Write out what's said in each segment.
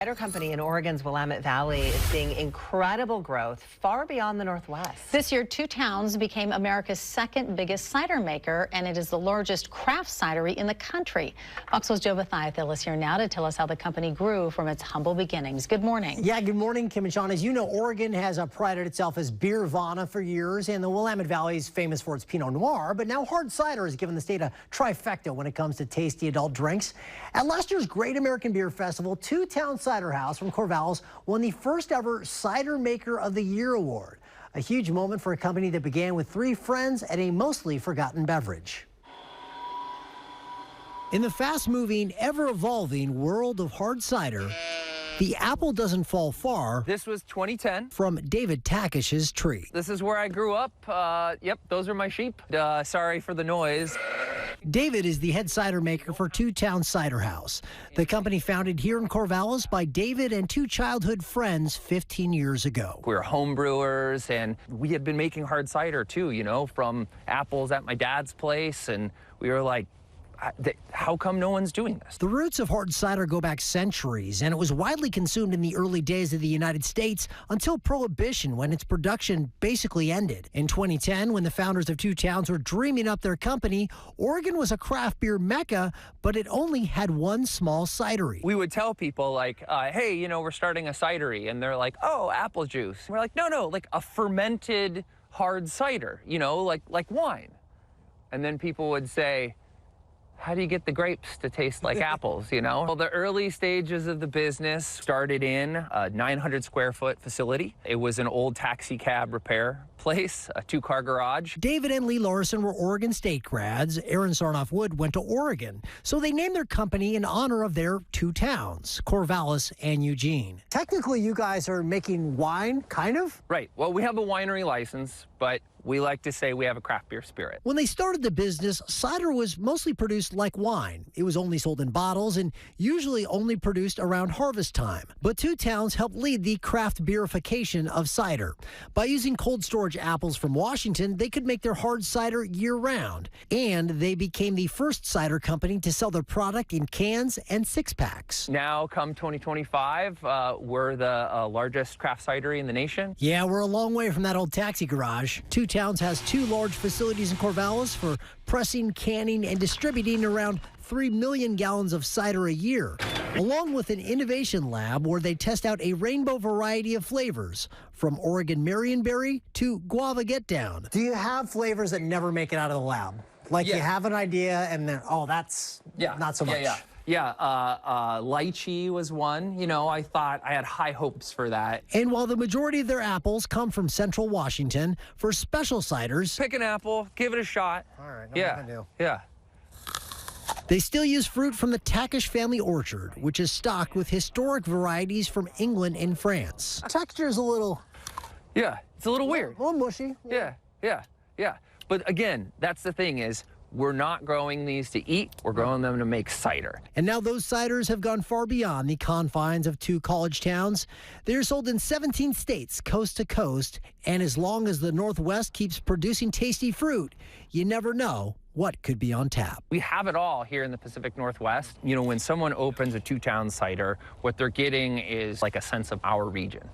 Cider company in Oregon's Willamette Valley is seeing incredible growth far beyond the Northwest. This year, Two Towns became America's second biggest cider maker, and it is the largest craft cidery in the country. Fox 's Joe Mathiathil is here now to tell us how the company grew from its humble beginnings. Good morning. Yeah, good morning, Kim and Sean. As you know, Oregon has prided itself as beervana for years, and the Willamette Valley is famous for its Pinot Noir, but now hard cider has given the state a trifecta when it comes to tasty adult drinks. At last year's Great American Beer Festival, Two Towns Ciderhouse from Corvallis won the first ever Cider Maker of the Year award. A huge moment for a company that began with 3 friends and a mostly forgotten beverage. In the fast-moving, ever-evolving world of hard cider, the apple doesn't fall far. This was 2010. From David Takish's tree. This is where I grew up. Yep, those are my sheep. Sorry for the noise. David is the head cider maker for Two Towns Ciderhouse. The company founded here in Corvallis by David and 2 childhood friends 15 years ago. We were home brewers, and we had been making hard cider too, you know, from apples at my dad's place, and we were like, how come no one's doing this? The roots of hard cider go back centuries, and it was widely consumed in the early days of the United States until Prohibition, when its production basically ended. In 2010, when the founders of Two Towns were dreaming up their company, Oregon was a craft beer mecca, but it only had one small cidery. We would tell people like, hey, you know, we're starting a cidery, and they're like, oh, apple juice. And we're like, no, like a fermented hard cider, you know, like wine. And then people would say, how do you get the grapes to taste like apples, you know? Well, the early stages of the business started in a 900 square foot facility. It was an old taxi cab repair place, a 2-car garage. David and Lee Larson were Oregon State grads. Aaron Sarnoff Wood went to Oregon. So they named their company in honor of their 2 towns, Corvallis and Eugene. Technically, you guys are making wine, kind of? Right. Well, we have a winery license, but we like to say we have a craft beer spirit. When they started the business, cider was mostly produced like wine. It was only sold in bottles and usually only produced around harvest time. But Two Towns helped lead the craft beerification of cider. By using cold storage apples from Washington, they could make their hard cider year-round. And they became the first cider company to sell their product in cans and 6-packs. Now, come 2025, we're the largest craft cidery in the nation. Yeah, we're a long way from that old taxi garage. Two Towns has 2 large facilities in Corvallis for pressing, canning, and distributing around 3 million gallons of cider a year, along with an innovation lab where they test out a rainbow variety of flavors, from Oregon Marionberry to Guava Get Down. Do you have flavors that never make it out of the lab? Like you have an idea and then, oh, that's not so much. Yeah, lychee was one. You know, I thought I had high hopes for that. And while the majority of their apples come from Central Washington, for special ciders, pick an apple, give it a shot. All right, yeah. They still use fruit from the Takish family orchard, which is stocked with historic varieties from England and France. Texture is a little... Yeah, it's a little weird. A little mushy. Yeah. But again, that's the thing is, we're not growing these to eat, we're growing them to make cider. And now those ciders have gone far beyond the confines of 2 college towns. They're sold in 17 states, coast to coast, and as long as the Northwest keeps producing tasty fruit, you never know what could be on tap. We have it all here in the Pacific Northwest. You know, when someone opens a Two Towns cider, what they're getting is like a sense of our region.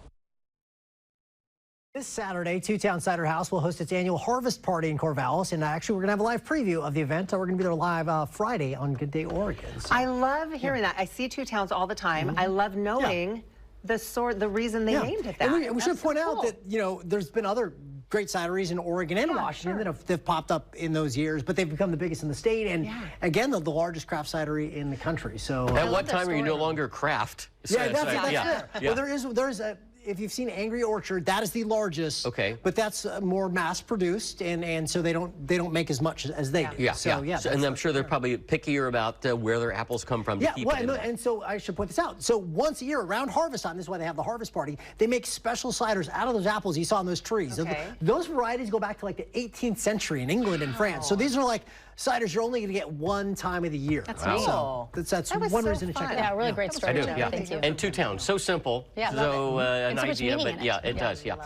This Saturday, Two Towns Ciderhouse will host its annual harvest party in Corvallis, and actually we're going to have a live preview of the event. We're going to be there live Friday on Good Day Oregon. So, I love hearing that. I see Two Towns all the time. I love knowing the reason they named it that. And we should point out that, you know, there's been other great cideries in Oregon and Washington that have popped up in those years, but they've become the biggest in the state, and again, the largest craft cidery in the country. So at what time are you no longer craft? Yeah, that's Well, there's a... If you've seen Angry Orchard, that is the largest. Okay. But that's more mass produced, and so they don't make as much as they do. So and I'm sure they're probably pickier about where their apples come from. And so I should point this out. So once a year, around harvest time, this is why they have the harvest party, they make special ciders out of those apples you saw on those trees. Okay. Those varieties go back to like the 18th century in England and France. So these are like ciders you're only going to get one time of the year. That's cool. So that's one reason to check it out. Yeah, really great story. I do, yeah. Thank you. And Two Towns, so simple. Yeah, so love it. an idea, but yeah, it does, yeah.